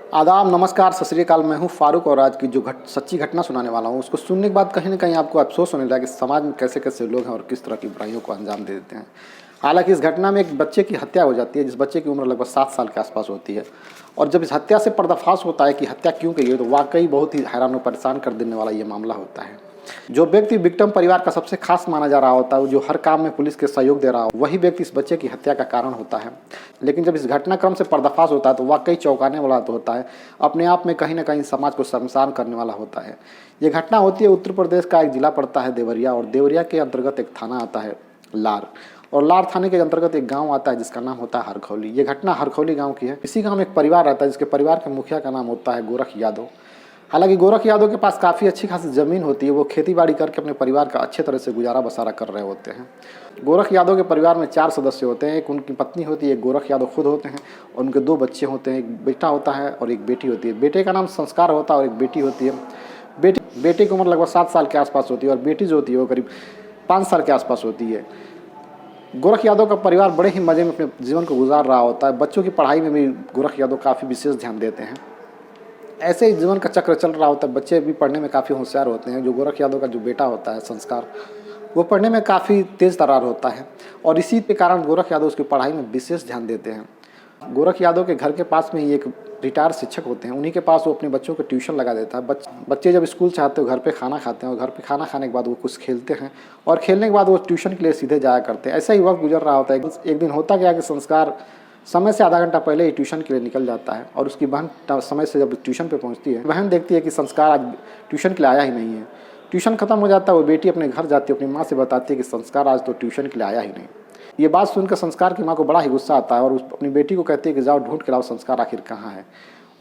आदाब, नमस्कार, सत श्री अकाल। मैं हूँ फारूक और आज की जो सच्ची घटना सुनाने वाला हूँ उसको सुनने के बाद कहीं न कहीं आपको अफ़सोस होने लगा कि समाज में कैसे-कैसे लोग हैं और किस तरह की बुराइयों को अंजाम दे देते हैं। हालाँकि इस घटना में एक बच्चे की हत्या हो जाती है, जिस बच्चे की उम्र लगभग 7 साल के आस-पास होती है और जब इस हत्या से पर्दाफ़ाश होता है कि हत्या क्यों की गई, तो वाक़ई बहुत ही हैरान और परेशान कर देने वाला ये मामला होता है। जो व्यक्ति विक्टिम परिवार का सबसे खास माना जा रहा होता है, जो हर काम में पुलिस के सहयोग दे रहा हो, वही व्यक्ति इस बच्चे की हत्या का कारण होता है। लेकिन जब इस घटनाक्रम से पर्दाफाश होता है तो वाक़ई चौंकाने वाला तो होता है, अपने आप में कहीं न कहीं समाज को शर्मसार करने वाला होता है। ये घटना होती है उत्तर प्रदेश का एक जिला पड़ता है देवरिया और देवरिया के अंतर्गत एक थाना आता है लार और लार थाने के अंतर्गत एक गाँव आता है जिसका नाम होता है हरखौली। ये घटना हरखौली गाँव की है। इसी गाँव में एक परिवार रहता है जिसके परिवार के मुखिया का नाम होता है गोरख यादव। हालांकि गोरख यादव के पास काफ़ी अच्छी खासी ज़मीन होती है, वो खेती बाड़ी करके अपने परिवार का अच्छे तरह से गुजारा बसारा कर रहे होते हैं। गोरख यादव के परिवार में 4 सदस्य होते हैं, एक उनकी पत्नी होती है, एक गोरख यादव खुद होते हैं और उनके 2 बच्चे होते हैं, एक बेटा होता है और एक बेटी होती है। बेटे का नाम संस्कार होता है और एक बेटी होती है। बेटे की उम्र लगभग 7 साल के आसपास होती है और बेटी जो होती है वो करीब 5 साल के आसपास होती है। गोरख यादव का परिवार बड़े ही मज़े में अपने जीवन को गुजार रहा होता है। बच्चों की पढ़ाई में भी गोरख यादव काफ़ी विशेष ध्यान देते हैं। ऐसे ही जीवन का चक्र चल रहा होता है, बच्चे भी पढ़ने में काफ़ी होशियार होते हैं। जो गोरख यादव का जो बेटा होता है संस्कार, वो पढ़ने में काफ़ी तेज़ तर्रार होता है और इसी के कारण गोरख यादव उसकी पढ़ाई में विशेष ध्यान देते हैं। गोरख यादव के घर के पास में ही एक रिटायर्ड शिक्षक होते हैं, उन्हीं के पास वो अपने बच्चों को ट्यूशन लगा देता है। बच्चे जब स्कूल से आते हैं घर पे खाना खाते हैं और घर पे खाना खाने के बाद वो कुछ खेलते हैं और खेलने के बाद वो ट्यूशन के लिए सीधे जाया करते हैं। ऐसा ही वक्त गुजर रहा होता है। एक दिन होता क्या कि संस्कार समय से आधा घंटा पहले ही ट्यूशन के लिए निकल जाता है और उसकी बहन समय से जब ट्यूशन पे पहुंचती है, बहन देखती है कि संस्कार आज ट्यूशन के लिए आया ही नहीं है। ट्यूशन खत्म हो जाता है, वो बेटी अपने घर जाती है, अपनी माँ से बताती है कि संस्कार आज तो ट्यूशन के लिए आया ही नहीं। ये बात सुनकर संस्कार की माँ को बड़ा ही गुस्सा आता है और अपनी बेटी को कहती है कि जाओ ढूंढ के लाओ संस्कार आखिर कहाँ है।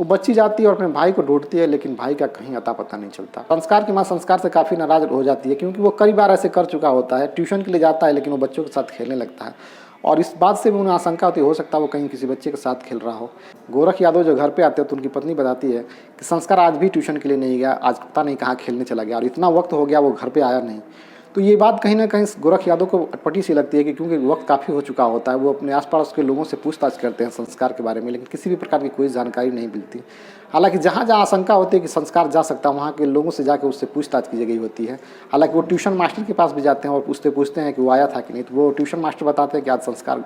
वो बच्ची जाती है और अपने भाई को ढूंढती है, लेकिन भाई का कहीं अता पता नहीं चलता। संस्कार की माँ संस्कार से काफ़ी नाराज हो जाती है क्योंकि वो कई बार ऐसे कर चुका होता है। ट्यूशन के लिए जाता है लेकिन वो बच्चों के साथ खेलने लगता है और इस बात से भी उन्हें आशंका होती है, हो सकता है वो कहीं किसी बच्चे के साथ खेल रहा हो। गोरख यादव जो घर पे आते हैं तो उनकी पत्नी बताती है कि संस्कार आज भी ट्यूशन के लिए नहीं गया, आज पता नहीं कहाँ खेलने चला गया और इतना वक्त हो गया वो घर पे आया नहीं। तो ये बात कहीं ना कहीं गोरख यादव को अटपटी सी लगती है कि क्योंकि वक्त काफ़ी हो चुका होता है। वो अपने आसपास के लोगों से पूछताछ करते हैं संस्कार के बारे में, लेकिन किसी भी प्रकार की कोई जानकारी नहीं मिलती। हालांकि जहाँ जहाँ आशंका होती है कि संस्कार जा सकता है, वहाँ के लोगों से जाकर उससे पूछताछ की गई होती है। हालांकि वो ट्यूशन मास्टर के पास भी जाते हैं और उससे पूछते हैं कि वो आया था कि नहीं, तो वो ट्यूशन मास्टर बताते हैं कि आज संस्कार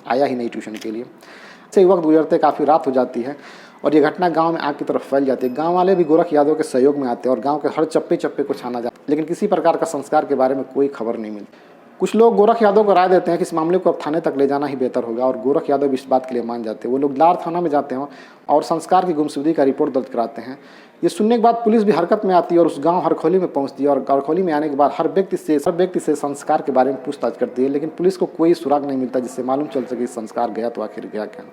आया ही नहीं ट्यूशन के लिए। ऐसे ही वक्त गुजरते काफ़ी रात हो जाती है और ये घटना गांव में आग की तरफ फैल जाती है। गांव वाले भी गोरख यादव के सहयोग में आते हैं और गांव के हर चप्पे चप्पे को छाना जाता है, लेकिन किसी प्रकार का संस्कार के बारे में कोई खबर नहीं मिलती। कुछ लोग गोरख यादव को राय देते हैं कि इस मामले को अब थाने तक ले जाना ही बेहतर होगा और गोरख यादव भी इस बात के लिए मान जाते हैं। वो लोग लार थाना में जाते हैं और संस्कार की गुमशुदगी का रिपोर्ट दर्ज कराते हैं। ये सुनने के बाद पुलिस भी हरकत में आती है और उस गांव हरखौली में पहुंचती है और हरखौली में आने के बाद हर व्यक्ति से संस्कार के बारे में पूछताछ करती है, लेकिन पुलिस को कोई सुराग नहीं मिलता जिससे मालूम चल सके संस्कार गया तो आखिर गया क्या।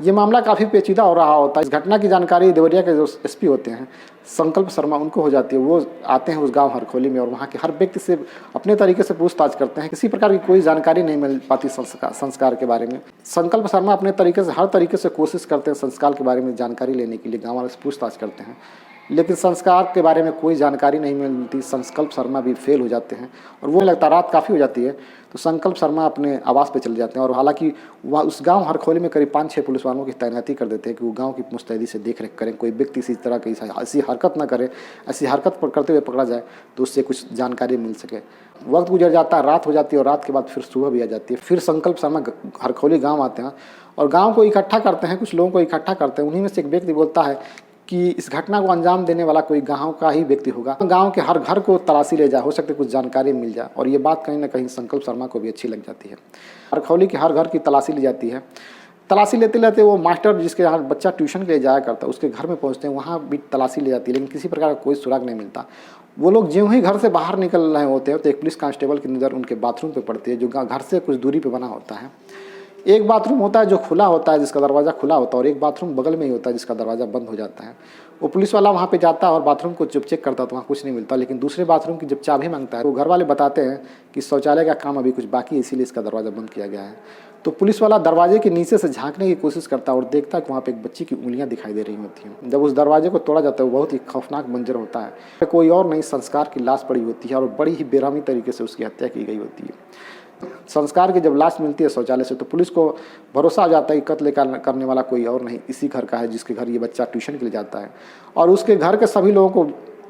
ये मामला काफ़ी पेचीदा हो रहा होता है। इस घटना की जानकारी देवरिया के जो एसपी होते हैं संकल्प शर्मा, उनको हो जाती है। वो आते हैं उस गांव हरखौली में और वहाँ के हर व्यक्ति से अपने तरीके से पूछताछ करते हैं। किसी प्रकार की कोई जानकारी नहीं मिल पाती संस्कार के बारे में। संकल्प शर्मा अपने तरीके से हर तरीके से कोशिश करते हैं संस्कार के बारे में जानकारी लेने के लिए, गाँव वाले से पूछताछ करते हैं, लेकिन संस्कार के बारे में कोई जानकारी नहीं मिलती। संकल्प शर्मा भी फेल हो जाते हैं और वो लगता रात काफ़ी हो जाती है तो संकल्प शर्मा अपने आवास पे चले जाते हैं और हालांकि वह उस गांव हरखौली में करीब 5-6 पुलिस वालों की तैनाती कर देते हैं कि वो गांव की मुस्तैदी से देख रेख करें, कोई व्यक्ति इसी तरह की ऐसी हरकत ना करे, ऐसी हरकत करते हुए पकड़ा जाए तो उससे कुछ जानकारी मिल सके। वक्त गुजर जाता है, रात हो जाती है और रात के बाद फिर सुबह भी आ जाती है। फिर संकल्प शर्मा हरखौली गाँव आते हैं और गाँव को इकट्ठा करते हैं, कुछ लोगों को इकट्ठा करते हैं। उन्हीं में से एक व्यक्ति बोलता है कि इस घटना को अंजाम देने वाला कोई गांव का ही व्यक्ति होगा। गांव के हर घर को तलाशी ले जाए, हो सकते कुछ जानकारी मिल जाए और ये बात कहीं ना कहीं संकल्प शर्मा को भी अच्छी लग जाती है। हरखौली के हर घर की तलाशी ली जाती है। तलाशी लेते लेते वो मास्टर जिसके यहाँ बच्चा ट्यूशन के लिए जाया करता है उसके घर में पहुँचते हैं, वहाँ भी तलाशी ली जाती है, लेकिन किसी प्रकार का कोई सुराग नहीं मिलता। वो लोग ज्यों ही घर से बाहर निकल रहे होते हैं तो एक पुलिस कांस्टेबल की नज़र उनके बाथरूम पर पड़ती है, जो घर से कुछ दूरी पर बना होता है। एक बाथरूम होता है जो खुला होता है, जिसका दरवाज़ा खुला होता है, और एक बाथरूम बगल में ही होता है जिसका दरवाज़ा बंद हो जाता है। वो पुलिस वाला वहाँ पे जाता है और बाथरूम को जब चेक करता है तो वहाँ कुछ नहीं मिलता, लेकिन दूसरे बाथरूम की जब चाबी मांगता है तो घर वाले बताते हैं कि शौचालय का काम अभी कुछ बाकी है, इसीलिए इसका दरवाज़ा बंद किया गया है। तो पुलिस वाला दरवाजे के नीचे से झांकने की कोशिश करता है और देखता है कि वहाँ पे एक बच्ची की उंगलियाँ दिखाई दे रही होती हैं। जब उस दरवाजे को तोड़ा जाता है वो बहुत ही खौफनाक मंजर होता है। कोई और नहीं, संस्कार की लाश पड़ी होती है और बड़ी ही बेरहमी तरीके से उसकी हत्या की गई होती है। संस्कार की जब लाश मिलती है शौचालय से तो पुलिस को भरोसा आ जाता है कि कत्ल करने वाला कोई और नहीं इसी घर का है जिसके घर ये बच्चा ट्यूशन के लिए जाता है। और उसके घर के सभी लोगों को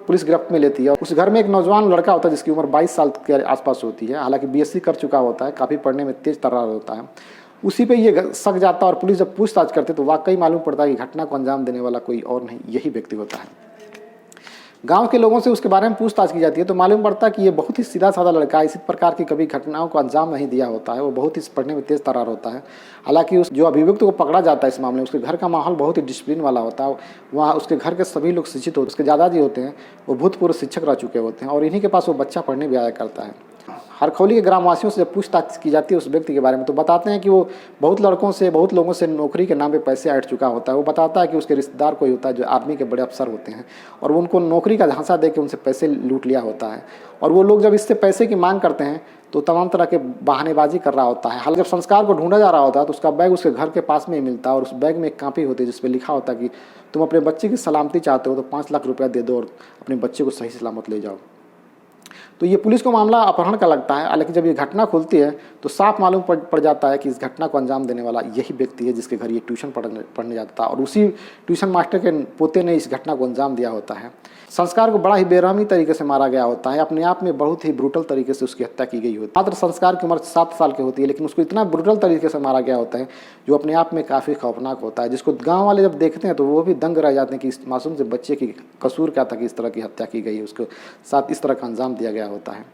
पुलिस गिरफ्त में लेती है। उस घर में एक नौजवान लड़का होता है जिसकी उम्र 22 साल के आसपास होती है, हालांकि बीएससी कर चुका होता है, काफ़ी पढ़ने में तेज तर्रार होता है। उसी पे ये शक जाता है और पुलिस जब पूछताछ करते तो वाकई मालूम पड़ता है कि घटना को अंजाम देने वाला कोई और नहीं यही व्यक्ति होता है। गांव के लोगों से उसके बारे में पूछताछ की जाती है तो मालूम पड़ता है कि ये बहुत ही सीधा साधा लड़का है, इसी प्रकार की कभी घटनाओं को अंजाम नहीं दिया होता है। वो बहुत ही पढ़ने में तेज तर्रार होता है। हालांकि उस जो अभियुक्त को पकड़ा जाता है इस मामले में उसके घर का माहौल बहुत ही डिसिप्लिन वाला होता है। वहाँ उसके घर के सभी लोग शिक्षित होते हैं। उसके दादाजी होते हैं वो भूतपूर्व शिक्षक रह चुके होते हैं और इन्हीं के पास वो बच्चा पढ़ने भी आया करता है। हरखौली के ग्रामवासियों से जब पूछताछ की जाती है उस व्यक्ति के बारे में तो बताते हैं कि वो बहुत लोगों से नौकरी के नाम पे पैसे ऐंठ चुका होता है। वो बताता है कि उसके रिश्तेदार कोई होता है जो आर्मी के बड़े अफसर होते हैं और वो उनको नौकरी का झांसा दे के उनसे पैसे लूट लिया होता है। और वो लोग जब इससे पैसे की मांग करते हैं तो तमाम तरह के बहानेबाजी कर रहा होता है। हालांकि जब संस्कार को ढूंढा जा रहा होता है तो उसका बैग उसके घर के पास में ही मिलता है और उस बैग में एक कापी होती है जिस पर लिखा होता है कि तुम अपने बच्चे की सलामती चाहते हो तो 5 लाख रुपया दे दो और अपने बच्चे को सही सलामत ले जाओ। तो ये पुलिस को मामला अपहरण का लगता है। हालांकि जब ये घटना खुलती है तो साफ मालूम पड़ जाता है कि इस घटना को अंजाम देने वाला यही व्यक्ति है जिसके घर ये ट्यूशन पढ़ने जाता था और उसी ट्यूशन मास्टर के पोते ने इस घटना को अंजाम दिया होता है। संस्कार को बड़ा ही बेरहमी तरीके से मारा गया होता है। अपने आप में बहुत ही ब्रूटल तरीके से उसकी हत्या की गई होती है। मात्र संस्कार की उम्र 7 साल की होती है लेकिन उसको इतना ब्रूटल तरीके से मारा गया होता है जो अपने आप में काफ़ी खौफनाक होता है, जिसको गाँव वाले जब देखते हैं तो वो भी दंग रह जाते हैं कि इस मासूम से बच्चे की कसूर क्या था कि इस तरह की हत्या की गई, उसके साथ इस तरह का अंजाम दिया गया होता है।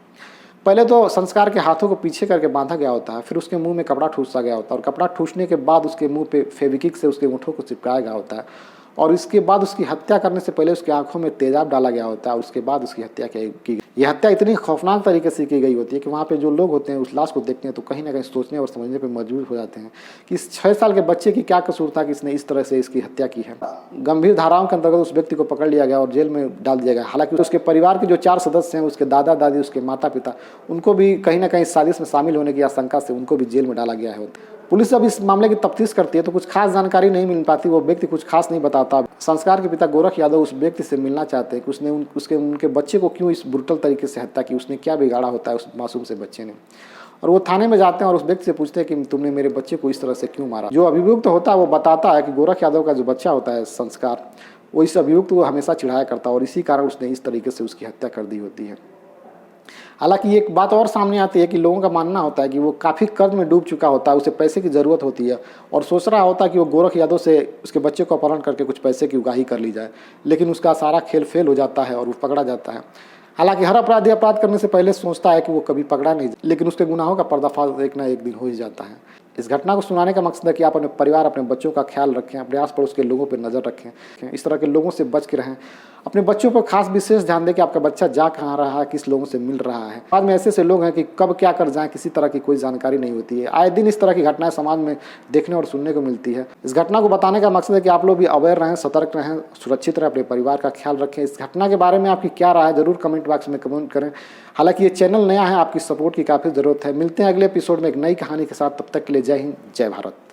पहले तो संस्कार के हाथों को पीछे करके बांधा गया होता है, फिर उसके मुंह में कपड़ा ठूसा गया होता है और कपड़ा ठूसने के बाद उसके मुंह पे फेविक्विक से उसके होंठों को चिपकाया गया होता है और इसके बाद उसकी हत्या करने से पहले उसकी आंखों में तेजाब डाला गया होता है और उसके बाद उसकी हत्या की गई। यह हत्या इतनी खौफनाक तरीके से की गई होती है कि वहाँ पे जो लोग होते हैं उस लाश को देखते हैं तो कहीं ना कहीं सोचने और समझने पर मजबूर हो जाते हैं कि इस 6 साल के बच्चे की क्या कसूर था कि इसने इस तरह से इसकी हत्या की है। गंभीर धाराओं के अंतर्गत उस व्यक्ति को पकड़ लिया गया और जेल में डाल दिया गया। हालांकि उसके परिवार के जो 4 सदस्य हैं, उसके दादा दादी, उसके माता पिता, उनको भी कहीं ना कहीं साजिश में शामिल होने की आशंका से उनको भी जेल में डाला गया है। पुलिस जब इस मामले की तफ्तीश करती है तो कुछ खास जानकारी नहीं मिल पाती, वो व्यक्ति कुछ खास नहीं बताता। संस्कार के पिता गोरख यादव उस व्यक्ति से मिलना चाहते हैं कि उसने उनके बच्चे को क्यों इस ब्रूटल तरीके से हत्या की, उसने क्या बिगाड़ा होता है उस मासूम से बच्चे ने। और वो थाने में जाते हैं और उस व्यक्ति से पूछते हैं कि तुमने मेरे बच्चे को इस तरह से क्यों मारा। जो अभियुक्त होता है वो बताता है कि गोरख यादव का जो बच्चा होता है संस्कार, वो इस अभियुक्त को हमेशा चिढ़ाया करता है और इसी कारण उसने इस तरीके से उसकी हत्या कर दी होती है। हालांकि एक बात और सामने आती है कि लोगों का मानना होता है कि वो काफ़ी कर्ज में डूब चुका होता है, उसे पैसे की ज़रूरत होती है और सोच रहा होता है कि वो गोरख यादव से उसके बच्चे को अपहरण करके कुछ पैसे की उगाही कर ली जाए, लेकिन उसका सारा खेल फेल हो जाता है और वो पकड़ा जाता है। हालांकि हर अपराधी अपराध करने से पहले सोचता है कि वो कभी पकड़ा नहीं, लेकिन उसके गुनाहों का पर्दाफाश एक ना एक दिन हो ही जाता है। इस घटना को सुनाने का मकसद है कि आप अपने परिवार, अपने बच्चों का ख्याल रखें, अपने आस पड़ोस के लोगों पर नज़र रखें, इस तरह के लोगों से बच के रहें। अपने बच्चों पर खास विशेष ध्यान दें कि आपका बच्चा जा कहाँ रहा है, किस लोगों से मिल रहा है। बाद में ऐसे लोग हैं कि कब क्या कर जाएं किसी तरह की कोई जानकारी नहीं होती है। आए दिन इस तरह की घटनाएं समाज में देखने और सुनने को मिलती है। इस घटना को बताने का मकसद है कि आप लोग भी अवेयर रहें, सतर्क रहें, सुरक्षित रहें, अपने परिवार का ख्याल रखें। इस घटना के बारे में आपकी क्या राय है जरूर कमेंट बॉक्स में कमेंट करें। हालांकि ये चैनल नया है, आपकी सपोर्ट की काफ़ी ज़रूरत है। मिलते हैं अगले एपिसोड में एक नई कहानी के साथ, तब तक के लिए जय हिंद, जय भारत।